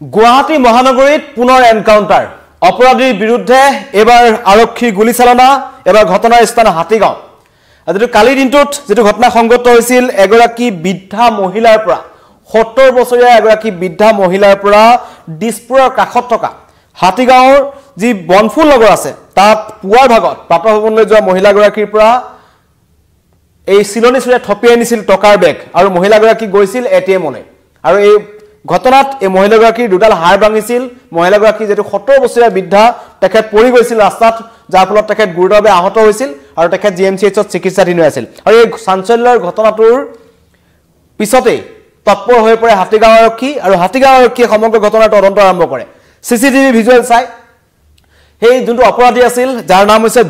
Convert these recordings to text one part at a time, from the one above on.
গুৱাহাটী মহানগৰীত পুনৰ এনকাউন্টাৰ অপৰাধীৰ বিৰুদ্ধে এবাৰ আৰক্ষী গুলীচালনা এবাৰ ঘটনাৰ স্থান হাতীগাঁও আজিটো কালি দিনটোত যেটো ঘটনা সংঘটিত হৈছিল এগৰাকী বৃদ্ধা মহিলাৰ পৰা 70 বছৰীয়া এগৰাকী বৃদ্ধা মহিলাৰ পৰা দিছপুৰৰ কাষত থকা হাতীগাঁওৰ যি বনফুল নগৰ আছে তাত পুৱাৰ ভাগত প্ৰাতঃভৱনলৈ যোৱা মহিলাগৰাকীৰ পৰা এই চিলনি চুৰে থপি আনিছিল টকাৰ বেগ আৰু মহিলাগৰাকী গৈছিল এটিএমলৈ আৰু এই ঘটনাত এই মহিলাগৰাকীৰ দুডাল হাড় ভাঙিছিল মহিলাগৰাকী যেটো 70 বছৰীয়া বৃদ্ধা তেখেত পৰি গৈছিল ৰাস্তাত যাৰ ফলত তেখেত গুৰুতৰভাৱে আহত হৈছিল আৰু তেখেত জিএমচিএইচত চিকিৎসাধীন হৈ আছিল আৰু এই চাঞ্চল্যৰ ঘটনাটোৰ পিছতে তৎপৰ হৈ পৰে হাতীগাঁও আৰক্ষী আৰু হাতীগাঁও আৰক্ষীয়ে সমগ্ৰ ঘটনাৰ তদন্ত আৰম্ভ কৰে সিসিটিভি ভিজুৱেল চাই সেই যোনটো অপৰাধী আছিল যাৰ নাম হৈছে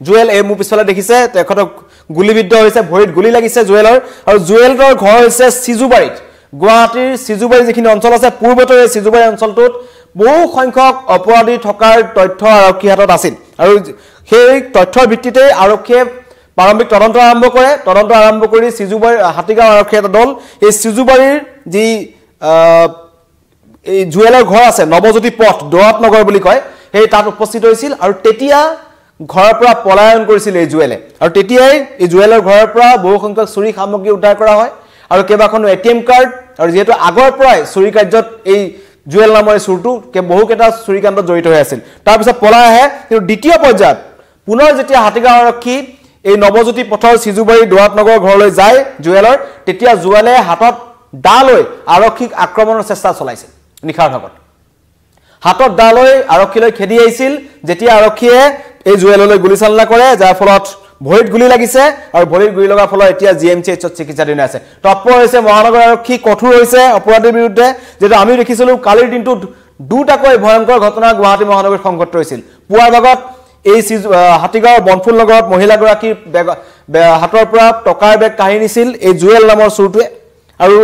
জুৱেল এই মু পিছলে দেখিছে তেখেতক গুলিবিদ্ধ হৈছে ভৰিত গুলি লাগিছে জুৱেলৰ আৰু জুৱেলৰ ঘৰ হৈছে সিজুবাৰীত গুৱাহাটীৰ সিজুবাৰী যিখিনি অঞ্চল আছে পূৰ্বতে সিজুবাৰী অঞ্চলটোত বহু সংখ্যক অপৰাধী থকাৰ তথ্য আৰক্ষী হাতত আছিল আৰু সেই তথ্যৰ ভিত্তিতে আৰক্ষীয়ে প্ৰাৰম্ভিক তদন্ত আৰম্ভ কৰি সিজুবাৰী হাতীগাঁও আৰক্ষী এটা দল এই সিজুবাৰীৰ যি এই জুৱেলৰ ঘৰ আছে নৱজ্যোতি পথ দৰাত নগৰ বুলি কয় সেই তাত উপস্থিত হৈছিল আৰু তেতিয়া ঘৰৰ পৰা পলায়ন কৰিছিল এই জুৱেলে আৰু তেতিয়াই এই জুৱেলৰ ঘৰৰ পৰা বহু সংখ্যক চুৰি সামগ্ৰী উদ্ধাৰ কৰা হয় আৰু কেবাখনো এটিএম কাৰ্ড আৰু যেহেতু আগৰ পৰাই চুৰি কাৰ্যত এই জুৱেল নামৰ চুৰটো বহুকেইটা চুৰি কাণ্ডত জড়িত হৈ আছিল তাৰ পিছত পলাই আহে কিন্তু দ্বিতীয় পৰ্যায়ত পুনৰ যেতিয়া হাতীগাঁও আৰক্ষী এই নৱজ্যোতি পথৰ সিজুবাৰী দৰাত নগৰ ঘৰলৈ যায় জুৱেলৰ তেতিয়া জুৱেলে হাতত দা লৈ আৰক্ষীক আক্ৰমণৰ চেষ্টা চলাইছিল নিখাৰ ভাগত হাতত দা লৈ আৰক্ষীলৈ খেদি আহিছিল যেতিয়া আৰক্ষীয়ে এই জুৱেললৈ গুলীচালনা কৰে যাৰ ফলত ভৰিত গুলি লাগিছে আৰু ভৰিত গুলি লগাৰ ফলত এতিয়া জিএমচিএইচত চিকিৎসাধীন আছে তৎপৰ হৈছে মহানগৰ আৰক্ষী কঠোৰ হৈছে অপৰাধীৰ বিৰুদ্ধে যেটো আমি দেখিছিলো কালিৰ দিনটোত দুটাকৈ ভয়ংকৰ ঘটনা গুৱাহাটী মহানগৰীত সংঘটিত হৈছিল পুৱাৰ ভাগত এই হাতীগাঁওৰ বনফুল নগৰত মহিলাগৰাকীৰ হাতৰ পৰা টকাৰ বেগ কাঢ়ি নিছিল এই জুৱেল নামৰ চুৰটোৱে আৰু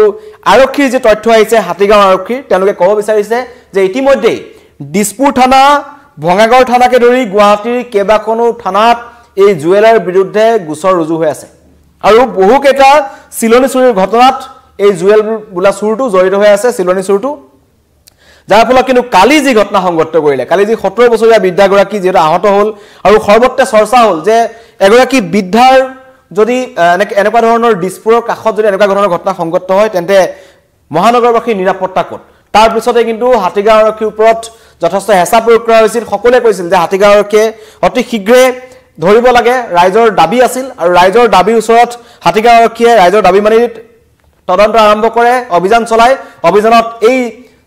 আৰক্ষীৰ যে তথ্য আহিছে হাতীগাঁও আৰক্ষীৰ তেওঁলোকে ক'ব বিচাৰিছে যে ইতিমধ্যে দিছপুৰ থানা ভঙাগড় থানাকে ধৰি গুৱাহাটীৰ কেবাখনো থানাত এই জুৱেলৰ বিৰুদ্ধে গোচৰ ৰুজু হৈ আছে আৰু বহুকেইটা চিলনি চুৰিৰ ঘটনাত এই জুৱেল বোলা চুৰটো জড়িত হৈ আছে চিলনি চুৰটো যাৰ ফলত কিন্তু কালি যি ঘটনা সংঘটিত কৰিলে কালি যি 70 বছৰীয়া বৃদ্ধাগৰাকী যেটা আহত হ'ল আৰু সৰ্বত্ৰে চৰ্চা হ'ল যে এগৰাকী বৃদ্ধাৰ যদি এনেকুৱা ধৰণৰ দিছপুৰৰ কাষত যদি এনেকুৱা ধৰণৰ ঘটনা সংঘটিত হয় তেন্তে মহানগৰবাসীৰ নিৰাপত্তা ক'ত তাৰ পিছতে কিন্তু হাতীগাঁও আৰক্ষীৰ ওপৰত যথেষ্ট হেঁচা প্ৰয়োগ কৰা হৈছিল সকলোৱে কৈছিল যে হাতীগাঁও আৰক্ষীয়ে অতি শীঘ্ৰে ধৰিব লাগে ৰাইজৰ দাবী আছিল আৰু ৰাইজৰ দাবীৰ ওচৰত হাতীগাঁও আৰক্ষীয়ে ৰাইজৰ দাবী মানি তদন্ত আৰম্ভ কৰে অভিযান চলায় অভিযানত এই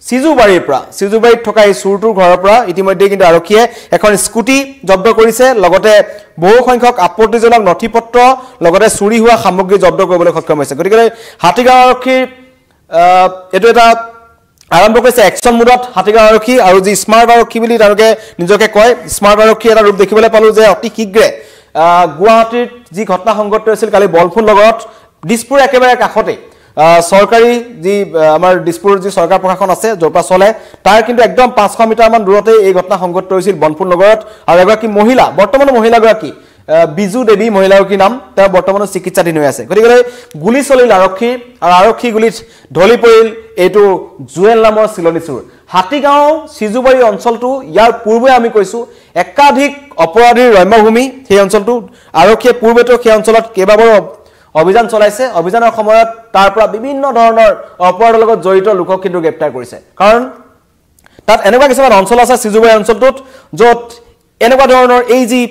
সিজুবাৰীত থকা এই চুৰটোৰ ঘৰৰ পৰা ইতিমধ্যে কিন্তু আৰক্ষীয়ে এখন স্কুটি জব্দ কৰিছে লগতে বহু সংখ্যক আপত্তিজনক নথিপত্ৰ লগতে চুৰি হোৱা সামগ্ৰী জব্দ কৰিবলৈ সক্ষম হৈছে গতিকে হাতীগাঁও আৰক্ষীৰ এটো এটা আৰম্ভ কৰিছে একশন মোডত হাতীগাঁও আৰক্ষী আৰু যি স্মাৰ্ট আৰক্ষী বুলি তেওঁলোকে নিজকে কয় স্মাৰ্ট আৰক্ষী এটা ৰূপ দেখিবলৈ পালো যে অতি শীঘ্ৰে গুৱাহাটীত যি ঘটনা সংঘটিত হৈছিল কালি বলফুল নগৰত দিছপুৰ একেবাৰে কাষতে সৰকাৰী যি আমাৰ দিছপুৰ যি সৰকাৰ প্ৰশাসন আছে য'ৰপৰা চলে তাৰ কিন্তু একদম 500 মিটাৰ মান দূৰতে এই ঘটনা সংঘটিত হৈছিল বনফুল নগৰত আৰু এগৰাকী মহিলা বৰ্তমান মহিলাগৰাকী বিজু দেৱী মহিলাগৰাকীৰ নাম তেওঁ বৰ্তমান চিকিৎসাধীন হৈ আছে গতিকে গুলি চলিল আৰক্ষী আৰু আৰক্ষী গুলিত ঢলি পৰিল এইটো জুৱেল নামৰ চিলনি চুৰ হাতীগাঁও সিজুবাৰী অঞ্চলটো ইয়াৰ পূৰ্বে আমি কৈছো একাধিক অপৰাধীৰ ৰম্যভূমি সেই অঞ্চলটো আৰক্ষীয়ে পূৰ্বেতো সেই অঞ্চলত কেইবাবাৰো অভিযান চলাইছে অভিযানৰ সময়ত তাৰ পৰা বিভিন্ন ধৰণৰ অপৰাধৰ লগত জড়িত লোকক কিন্তু গ্ৰেপ্তাৰ কৰিছে কাৰণ তাত এনেকুৱা কিছুমান অঞ্চল আছে সিজুবাৰী অঞ্চলটোত য'ত এনেকুৱা ধৰণৰ এই যি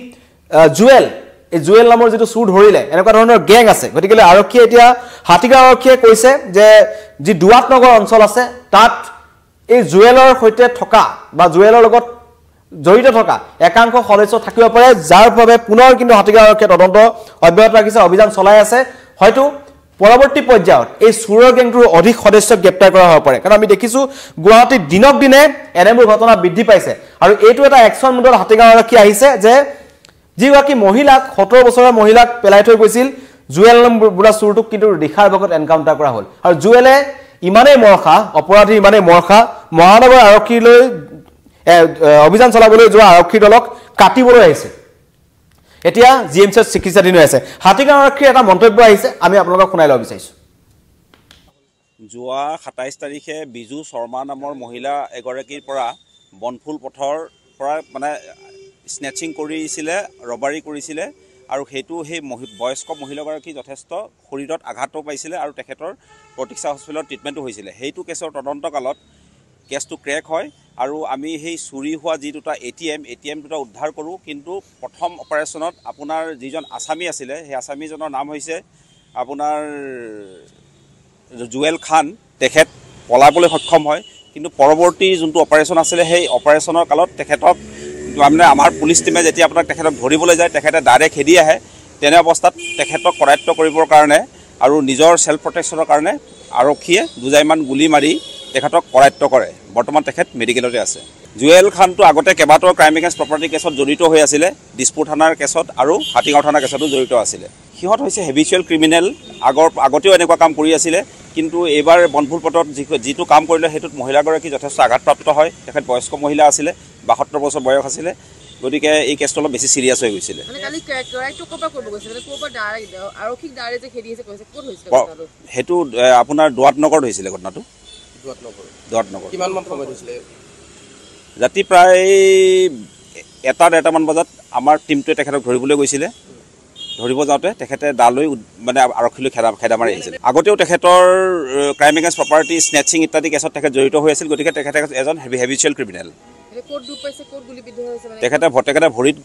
জুৱেল নামৰ যেটো চুৰ ধৰিলে এনেকুৱা ধৰণৰ গ্যাং আছে গতিকে আৰক্ষীয়ে এতিয়া হাতীগাঁও আৰক্ষীয়ে কৈছে যে যি দুৱাত নগৰ অঞ্চল আছে তাত এই জুৱেলৰ সৈতে থকা বা জুৱেলৰ লগত জড়িত থকা একাংশ সদস্য থাকিব পাৰে যাৰ বাবে পুনৰ কিন্তু হাতীগাঁও আৰক্ষীয়ে তদন্ত অব্যাহত ৰাখিছে অভিযান চলাই আছে হয়তো পৰৱৰ্তী পৰ্যায়ত এই চুৰৰ গ্যাংটোৰ অধিক সদস্যক গ্ৰেপ্তাৰ কৰা হ'ব পাৰে কাৰণ আমি দেখিছো গুৱাহাটীত দিনক দিনে এনেবোৰ ঘটনা বৃদ্ধি পাইছে আৰু এইটো এটা একশন মোডত হাতীগাঁও আৰক্ষী আহিছে যে যিগৰাকী মহিলাক 70 বছৰীয়া মহিলাক পেলাই থৈ গৈছিল জুৱেল বোলা চুৰটোক কিন্তু ৰিখাৰ ভাগত এনকাউন্টাৰ কৰা হ'ল আৰু জুৱেলে ইমানেই মৰখা অপৰাধী ইমানেই মৰখা মহানগৰ আৰক্ষীলৈ অভিযান চলাবলৈ যোৱা আৰক্ষী দলক কাটিবলৈ আহিছে এতিয়া জিএমচিত চিকিৎসাধীন হৈ আছে হাতীগাঁও আৰক্ষীৰ এটা মন্তব্য আহিছে আমি আপোনালোকক শুনাই ল'ব বিচাৰিছো যোৱা 27 তাৰিখে বিজু শৰ্মা নামৰ মহিলা এগৰাকীৰ পৰা বনফুল পথৰ পৰা মানে স্নেচিং কৰিছিলে, ৰবাৰী কৰিছিলে আৰু সেইটো সেই বয়স্ক মহিলাগৰাকী যথেষ্ট শৰীৰত আঘাতো পাইছিলে আৰু তেখেতৰ প্ৰতীক্ষা হস্পিটেলত ট্ৰিটমেণ্টো হৈছিলে। সেইটো কেছৰ তদন্তকালত কেছটো ক্ৰেক হয় আৰু আমি সেই চুৰি হোৱা যি দুটা এটিএম দুটা উদ্ধাৰ কৰোঁ। কিন্তু প্ৰথম অপাৰেশ্যনত আপোনাৰ যিজন আছামী আছিলে সেই আছামীজনৰ নাম হৈছে আপোনাৰ জুৱেল খান। তেখেত পলাবলৈ সক্ষম হয়, কিন্তু পৰৱৰ্তী যোনটো অপাৰেশ্যন আছিলে সেই অপাৰেশ্যনৰ কালত তেখেতক মানে আমাৰ পুলিচ টিমে যেতিয়া আপোনাক তেখেতক ধৰিবলৈ যায় তেখেতে ডাইৰেক্ট খেদি আহে। তেনে অৱস্থাত তেখেতক কৰায়ত্ব কৰিবৰ কাৰণে আৰু নিজৰ সেলফ প্ৰটেকশ্যনৰ কাৰণে আৰক্ষীয়ে দুজাইমান গুলি মাৰি তেখেতক কৰায়ত্ব কৰে। বৰ্তমান তেখেত মেডিকেলতে আছে। জুৱেল খানটো আগতে কেইবাটাও ক্ৰাইম এগেইনষ্ট প্ৰপাৰ্টি কেছত জড়িত হৈ আছিলে, দিছপুৰ থানাৰ কেছত আৰু হাতীগাঁও থানাৰ কেছতো জড়িত আছিলে। সিহঁত হৈছে হেবিচুৱেল ক্ৰিমিনেল, আগতেও এনেকুৱা কাম কৰি আছিলে, কিন্তু এইবাৰ বনফুল পথত যিটো কাম কৰিলে সেইটোত মহিলাগৰাকী যথেষ্ট আঘাতপ্ৰাপ্ত হয়। তেখেত বয়স্ক মহিলা আছিলে, 72 বছৰ বয়স আছিলে, গতিকে এই কেছটো অলপ বেছি চিৰিয়াছ হৈ গৈছিলে। সেইটো আপোনাৰ দুৱাত নগৰত হৈছিলে ঘটনাটো। ৰাতি প্ৰায় 1-1:30 বজাত আমাৰ টীমটোৱে তেখেতক ধৰিবলৈ গৈছিলে। ধৰিব যাওঁতে তেখেতে দালৈ মানে আৰক্ষীলৈ খেদা মাৰি আহিছিল। আগতেও তেখেতৰ ক্ৰাইম এগেইনষ্ট প্ৰপাৰ্টি, স্নেচিং ইত্যাদি কেছত তেখেত জড়িত হৈ আছিল, গতিকে তেখেতে এজন হেবিচুৱেল ক্ৰিমিনেল। তেখেতে ভৰিত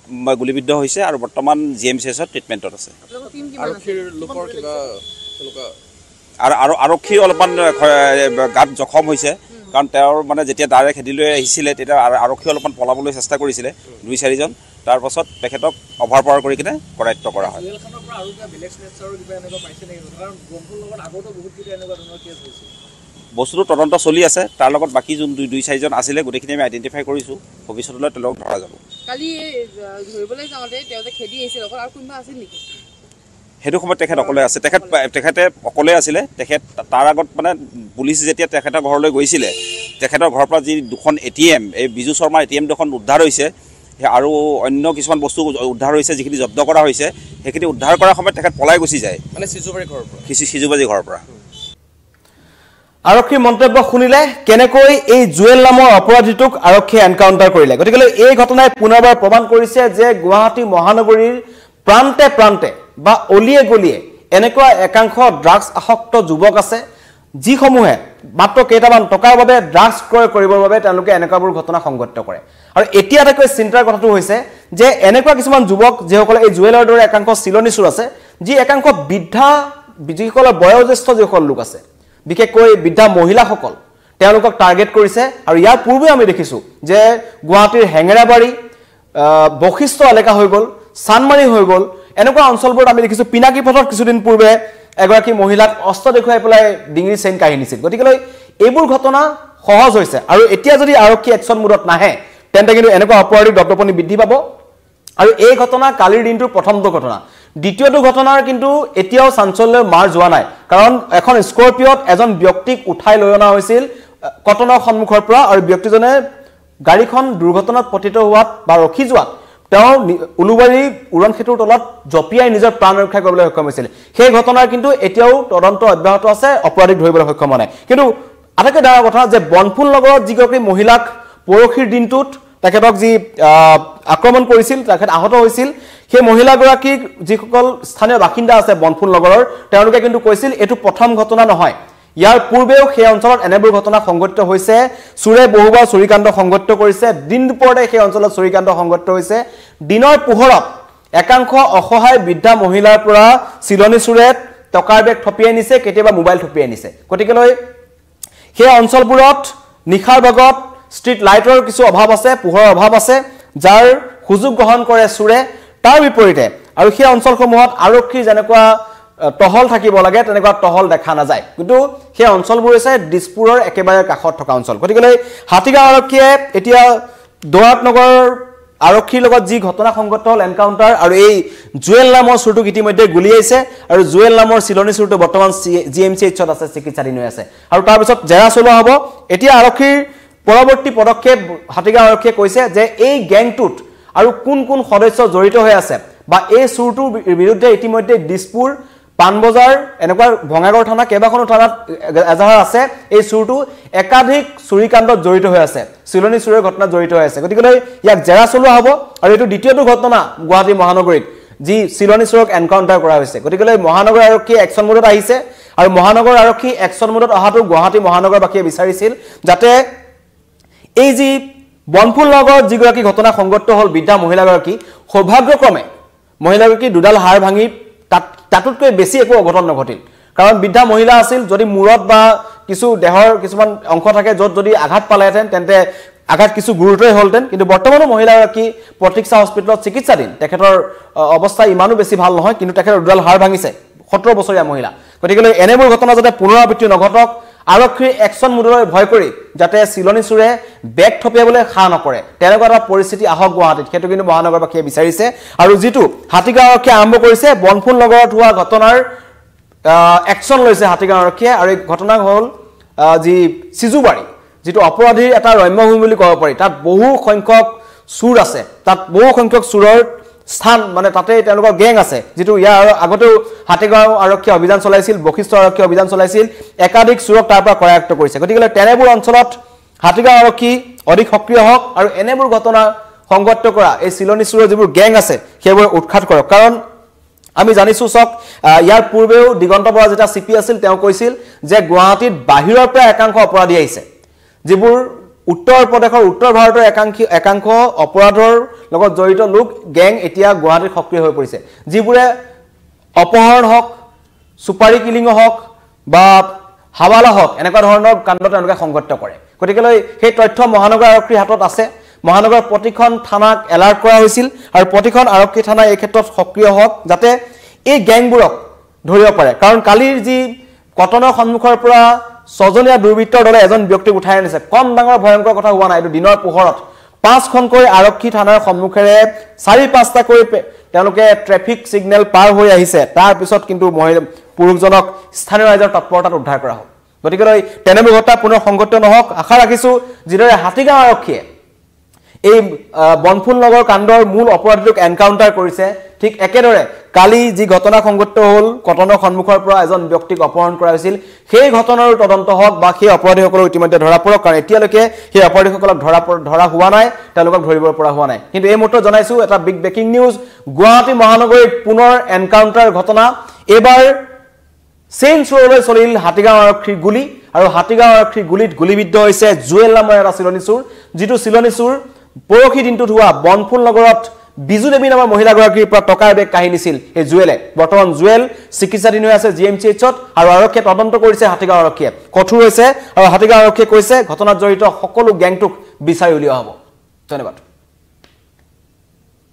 গুলিবিদ্ধ হৈছে আৰু বৰ্তমান GMCHত ট্ৰিটমেণ্টত আছে। আৰু আৰক্ষীৰ অলপমান গাত জখম হৈছে, কাৰণ তেওঁৰ মানে যেতিয়া ডাইৰেক্ট খেদিলৈ আহিছিলে তেতিয়া আৰক্ষী অলপমান পলাবলৈ চেষ্টা কৰিছিলে 2-4জন। তাৰপাছত তেখেতক অভাৰ পাৱাৰ কৰি কিনে কৰায়ত্ব কৰা হয়। বস্তুটো তদন্ত চলি আছে, তাৰ লগত বাকী যোন 2-4জন আছিলে গোটেইখিনি আমি আইডেণ্টিফাই কৰিছোঁ। ভৱিষ্যতলৈ তেওঁলোকক ধৰা যাব। সেইটো সময়ত তেখেত অকলে আছে, তেখেতে অকলে আছিলে। তেখেত তাৰ আগত মানে পুলিচ যেতিয়া তেখেতৰ ঘৰলৈ গৈছিলে, তেখেতৰ ঘৰৰ পৰা যি 2খন ATM, এই বিজু শৰ্মাৰ ATM 2খন উদ্ধাৰ হৈছে আৰু অন্য কিছুমান বস্তু উদ্ধাৰ হৈছে, যিখিনি জব্দ কৰা হৈছে সেইখিনি উদ্ধাৰ কৰাৰ সময়ত তেখেত পলাই গুচি যায়, মানে সিজুবাৰী ঘৰৰ পৰা। আৰক্ষীৰ মন্তব্য শুনিলে কেনেকৈ এই জুৱেল নামৰ অপৰাধীটোক আৰক্ষীয়ে এনকাউণ্টাৰ কৰিলে। গতিকে এই ঘটনাই পুনৰবাৰ প্ৰমাণ কৰিছে যে গুৱাহাটী মহানগৰীৰ প্ৰান্তে প্ৰান্তে বা অলিয়ে গলিয়ে এনেকুৱা একাংশ ড্ৰাগছ আসক্ত যুৱক আছে, যিসমূহে মাত্ৰ কেইটামান টকাৰ বাবে ড্ৰাগছ ক্ৰয় কৰিবৰ বাবে তেওঁলোকে এনেকুৱাবোৰ ঘটনা সংঘটিত কৰে। আৰু এতিয়া আটাইতকৈ চিন্তাৰ কথাটো হৈছে যে এনেকুৱা কিছুমান যুৱক যিসকলে এই জুৱেলৰ দৰে একাংশ চিলনী চোৰ আছে, যি একাংশ যিসকলৰ বয়োজ্যেষ্ঠ যিসকল লোক আছে, বিশেষকৈ বৃদ্ধা মহিলাসকল, তেওঁলোকক টাৰ্গেট কৰিছে। আৰু ইয়াৰ পূৰ্বে আমি দেখিছোঁ যে গুৱাহাটীৰ হেঙেৰাবাৰী, বশিষ্ঠ এলেকা হৈ গ'ল, চানমাৰী হৈ গ'ল, এনেকুৱা অঞ্চলবোৰত আমি দেখিছোঁ পিনাকী পথত কিছুদিন পূৰ্বে এগৰাকী মহিলাক অস্ত্ৰ দেখুৱাই পেলাই ডিঙিৰ চেইন কাঢ়ি নিছিল। গতিকে এইবোৰ ঘটনা সহজ হৈছে, আৰু এতিয়া যদি আৰক্ষী একশ্যন মুডত নাহে তেন্তে কিন্তু এনেকুৱা অপৰাধীৰ দপদপনি বৃদ্ধি পাব। আৰু এই ঘটনা কালিৰ দিনটোৰ প্ৰথমটো ঘটনা। দ্বিতীয়টো ঘটনাৰ কিন্তু এতিয়াও চাঞ্চল্যৰ মাৰ যোৱা নাই, কাৰণ এখন স্কৰপিঅত এজন ব্যক্তিক উঠাই লৈ অনা হৈছিল কটনৰ সন্মুখৰ পৰা, আৰু ব্যক্তিজনে গাড়ীখন দুৰ্ঘটনাত পতিত হোৱাত বা ৰখি যোৱাত তেওঁ উলুবাৰী উৰণ সেতুৰ তলত জঁপিয়াই নিজৰ প্ৰাণ ৰক্ষা কৰিবলৈ সক্ষম হৈছিল। সেই ঘটনাৰ কিন্তু এতিয়াও তদন্ত অব্যাহত আছে, অপৰাধীক ধৰিবলৈ সক্ষম হোৱা নাই। কিন্তু আটাইতকৈ ডাঙৰ কথা যে বনফুল নগৰত যিগৰাকী মহিলাক পৰহিৰ দিনটোত তেখেতক যি আক্ৰমণ কৰিছিল, তেখেত আহত হৈছিল, সেই মহিলাগৰাকীক যিসকল স্থানীয় বাসিন্দা আছে বনফুল নগৰৰ, তেওঁলোকে কিন্তু কৈছিল এইটো প্ৰথম ঘটনা নহয়, ইয়াৰ পূৰ্বেও সেই অঞ্চলত এনেবোৰ ঘটনা সংঘটিত হৈছে। চোৰে বহুবাৰ চুৰিকাণ্ড সংঘটিত কৰিছে, দিন দুপৰতে সেই অঞ্চলত চুৰিকাণ্ড সংঘটিত হৈছে। দিনৰ পোহৰত একাংশ অসহায় বৃদ্ধা মহিলাৰ পৰা চিলনী চোৰে টকাৰ বেগ থপিয়াই নিছে, কেতিয়াবা মোবাইল থপিয়াই নিছে। গতিকেলৈ সেই অঞ্চলবোৰত নিশাৰ ভাগত ষ্ট্ৰীট লাইটৰ কিছু অভাৱ আছে, পোহৰৰ অভাৱ আছে, যাৰ সুযোগ গ্ৰহণ কৰে চোৰে। তাৰ বিপৰীতে আৰু সেই অঞ্চলসমূহত আৰক্ষীৰ যেনেকুৱা টহল থাকিব লাগে তেনেকুৱা টহল দেখা নাযায়, কিন্তু সেই অঞ্চলবোৰ হৈছে দিছপুৰৰ একেবাৰে কাষত থকা অঞ্চল। গতিকে হাতীগাঁও আৰক্ষীয়ে এতিয়া দৰাত নগৰ আৰক্ষীৰ লগত যি ঘটনা সংঘটিত হ'ল এনকাউণ্টাৰ, আৰু এই জুৱেল নামৰ চোৰটোক ইতিমধ্যে গুলিয়াইছে, আৰু জুৱেল নামৰ চিলনী চোৰটো বৰ্তমান GMCHত আছে, চিকিৎসাধীন হৈ আছে, আৰু তাৰপিছত জেৰা চলোৱা হ'ব। এতিয়া আৰক্ষীৰ পৰৱৰ্তী পদক্ষেপ হাতীগাঁও আৰক্ষীয়ে কৈছে যে এই গেংটোত আৰু কোন কোন সদস্য জড়িত হৈ আছে বা এই চোৰটোৰ বিৰুদ্ধে ইতিমধ্যে দিছপুৰ পানবজাৰ এনেকুৱা ভঙাগড় থানা কেইবাখনো থানাত এজাহাৰ আছে এই চুৰটো একাধিক চুৰিকাণ্ডত জড়িত হৈ আছে চিলনী চুৰৰ ঘটনাত জড়িত হৈ আছে গতিকে ইয়াক জেৰা চলোৱা হ'ব আৰু এইটো দ্বিতীয়টো ঘটনা গুৱাহাটী মহানগৰীত যি চিলনী চুৰক এনকাউণ্টাৰ কৰা হৈছে গতিকে মহানগৰ আৰক্ষী একশ্যন মোডত আহিছে আৰু মহানগৰ আৰক্ষী একশ্যন মোডত অহাটো গুৱাহাটী মহানগৰবাসীয়ে বিচাৰিছিল যাতে এই যি বনফুল নগৰত যিগৰাকী ঘটনা সংঘটিত হ'ল বৃদ্ধা মহিলাগৰাকী সৌভাগ্যক্ৰমে মহিলাগৰাকী দুডাল হাড় ভাঙি তাতোতকৈ বেছি একো অঘটন নঘটিল কাৰণ বৃদ্ধা মহিলা আছিল যদি মূৰত বা কিছু দেহৰ কিছুমান অংশ থাকে য'ত যদি আঘাত পালেহেঁতেন তেন্তে আঘাত কিছু গুৰুতৰে হ'লহেঁতেন কিন্তু বৰ্তমানো মহিলাগৰাকী প্ৰতীক্ষা হস্পিটেলত চিকিৎসাধীন তেখেতৰ অৱস্থা ইমানো বেছি ভাল নহয় কিন্তু তেখেতৰ দুডাল হাড় ভাঙিছে 17 বছৰীয়া মহিলা গতিকে এনেবোৰ ঘটনা যাতে পুনৰাবৃত্তি নঘটক আৰক্ষীৰ একশ্যন মোডলৈ ভয় কৰি যাতে চিলনী চুৰে বেগ থপিয়াবলৈ খা নকৰে তেনেকুৱা এটা পৰিস্থিতি আহক গুৱাহাটীত সেইটো কিন্তু মহানগৰবাসীয়ে বিচাৰিছে আৰু যিটো হাতীগাঁও আৰক্ষীয়ে আৰম্ভ কৰিছে বনফুল নগৰত হোৱা ঘটনাৰ একশ্যন লৈছে হাতীগাঁও আৰক্ষীয়ে আৰু এই ঘটনা হ'ল যি সিজুবাৰী যিটো অপৰাধীৰ এটা ৰম্যভূমি বুলি ক'ব পাৰি তাত বহু সংখ্যক চুৰ আছে তাত বহু সংখ্যক চুৰৰ স্থান মানে তাতে তেওঁলোকৰ গেং আছে যেটো ইয়াৰ আগতেও হাতীগাঁও আৰক্ষী অভিযান চলাইছিল বখিষ্ট আৰক্ষী অভিযান চলাইছিল একাধিক চুৰক তাৰ পৰা কৰায়ত্ব কৰিছে গতিকে তেনেবোৰ অঞ্চলত হাতীগাঁও আৰক্ষী অধিক সক্ৰিয় হওক আৰু এনেবোৰ ঘটনা সংঘটিত কৰা এই চিলনী চুৰৰ যিবোৰ গেং আছে সেইবোৰ উৎখাত কৰক কাৰণ আমি জানিছো সক ইয়াৰ পূৰ্বেও দিগন্ত বৰা যেটা সিপি আছিল তেওঁ কৈছিল যে গুৱাহাটীত বাহিৰৰ পৰা একাংশ অপৰাধী আহিছে যিবোৰ উত্তৰ প্ৰদেশৰ উত্তৰ ভাৰতৰ একাংশ অপৰাধৰ লগত জড়িত লোক গেং এতিয়া গুৱাহাটীত সক্ৰিয় হৈ পৰিছে যিবোৰে অপহৰণ হওক সুপাৰী কিলিং হওক বা হাৱালা হওক এনেকুৱা ধৰণৰ কাণ্ড তেওঁলোকে সংঘটিত কৰে গতিকে সেই তথ্য মহানগৰ আৰক্ষীৰ হাতত আছে মহানগৰ প্ৰতিখন থানাক এলাৰ্ট কৰা হৈছিল আৰু প্ৰতিখন আৰক্ষী থানা এই ক্ষেত্ৰত সক্ৰিয় হওক যাতে এই গেংবোৰক ধৰিব পাৰে কাৰণ কালিৰ যি কটনৰ সন্মুখৰ পৰা সজনীয়া দুৰ্বৃত্তৰ দলে এজন ব্যক্তিক উঠাই আনিছে কম ডাঙৰ ভয়ংকৰ কথা হোৱা নাই এইটো দিনৰ পোহৰত 5খনকৈ আৰক্ষী থানাৰ সন্মুখেৰে 4-5টা কৈ তেওঁলোকে ট্ৰেফিক সিগনেল পাৰ হৈ আহিছে তাৰ পিছত কিন্তু পুৰুষজনক স্থানীয় ৰাইজৰ তৎপৰতাত উদ্ধাৰ কৰা হ'ল গতিকে তেনেবোৰ ঘটনা পুনৰ সংঘটিত নহওক আশা ৰাখিছো যিদৰে হাতীগাঁও আৰক্ষীয়ে এই বনফুল নগৰ কাণ্ডৰ মূল অপৰাধীক এনকাউণ্টাৰ কৰিছে ঠিক একেদৰে কালি যি ঘটনা সংঘটিত হ'ল কটনৰ সন্মুখৰ পৰা এজন ব্যক্তিক অপহৰণ কৰা হৈছিল সেই ঘটনাৰ তদন্ত হওক বা সেই অপৰাধীসকলক ইতিমধ্যে ধৰা পৰক কাৰণ এতিয়ালৈকে সেই অপৰাধীসকলক ধৰা হোৱা নাই তেওঁলোকক ধৰিব পৰা হোৱা নাই কিন্তু এই মুহূৰ্তত জনাইছো এটা বিগ ব্ৰেকিং নিউজ গুৱাহাটী মহানগৰীত পুনৰ এনকাউণ্টাৰ ঘটনা এবাৰ চেইন চুৰলৈ চলিল হাতীগাঁও আৰক্ষীৰ গুলি আৰু হাতীগাঁও আৰক্ষীৰ গুলিত গুলিবিদ্ধ হৈছে জুৱেল নামৰ এটা চিলনী চুৰ যিটো চিলনী চুৰ পৰখি দিনটোত হোৱা বনফুল নগৰত বিজু দেৱী নামৰ মহিলাগৰাকীৰ পৰা টকাৰ বেগ কাঢ়ি নিছিল এই জুৱেলে বৰ্তমান জুৱেল চিকিৎসাধীন হৈ আছে জিএমচিএইচত আৰু আৰক্ষীয়ে তদন্ত কৰিছে হাতীগাঁও আৰক্ষীয়ে কঠোৰ হৈছে আৰু হাতীগাঁও আৰক্ষীয়ে কৈছে ঘটনাত জড়িত সকলো গেংটোক বিচাৰি উলিওৱা হ'ব ধন্যবাদ